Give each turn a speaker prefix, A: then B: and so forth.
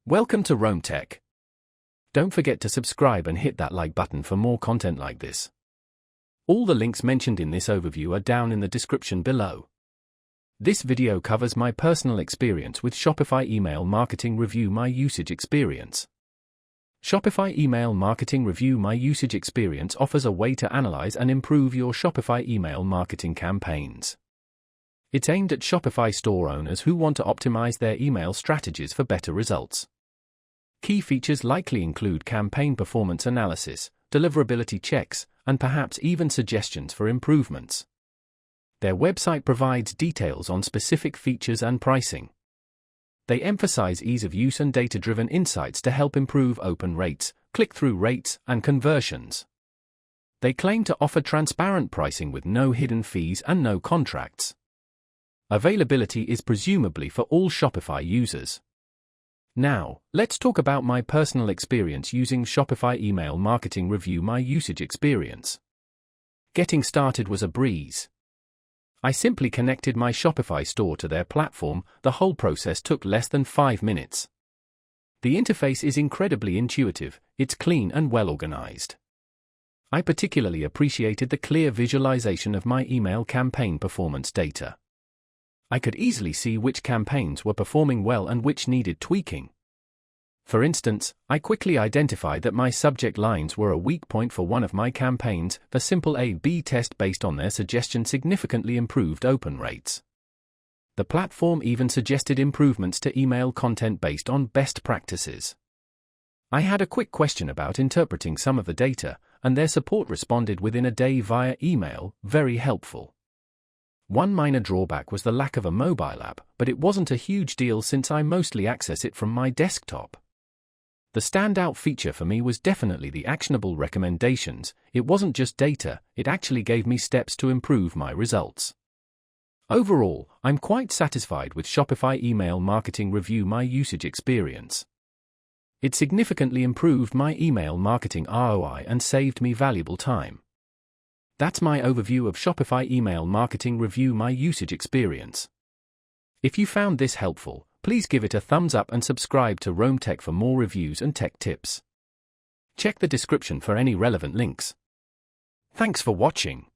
A: Welcome to Rome Tech. Don't forget to subscribe and hit that like button for more content like this. All the links mentioned in this overview are down in the description below. This video covers my personal experience with Shopify Email Marketing Review My Usage Experience. Shopify Email Marketing Review My Usage Experience offers a way to analyze and improve your Shopify email marketing campaigns. It's aimed at Shopify store owners who want to optimize their email strategies for better results. Key features likely include campaign performance analysis, deliverability checks, and perhaps even suggestions for improvements. Their website provides details on specific features and pricing. They emphasize ease of use and data-driven insights to help improve open rates, click-through rates, and conversions. They claim to offer transparent pricing with no hidden fees and no contracts. Availability is presumably for all Shopify users. Now, let's talk about my personal experience using Shopify Email Marketing Review My Usage Experience. Getting started was a breeze. I simply connected my Shopify store to their platform. The whole process took less than 5 minutes. The interface is incredibly intuitive, it's clean and well organized. I particularly appreciated the clear visualization of my email campaign performance data. I could easily see which campaigns were performing well and which needed tweaking. For instance, I quickly identified that my subject lines were a weak point for one of my campaigns. The simple A/B test based on their suggestion significantly improved open rates. The platform even suggested improvements to email content based on best practices. I had a quick question about interpreting some of the data, and their support responded within a day via email, very helpful. One minor drawback was the lack of a mobile app, but it wasn't a huge deal since I mostly access it from my desktop. The standout feature for me was definitely the actionable recommendations. It wasn't just data, it actually gave me steps to improve my results. Overall, I'm quite satisfied with Shopify Email Marketing Review My Usage Experience. It significantly improved my email marketing ROI and saved me valuable time. That's my overview of Shopify Email Marketing Review My Usage Experience. If you found this helpful, please give it a thumbs up and subscribe to Rome Tech for more reviews and tech tips. Check the description for any relevant links. Thanks for watching.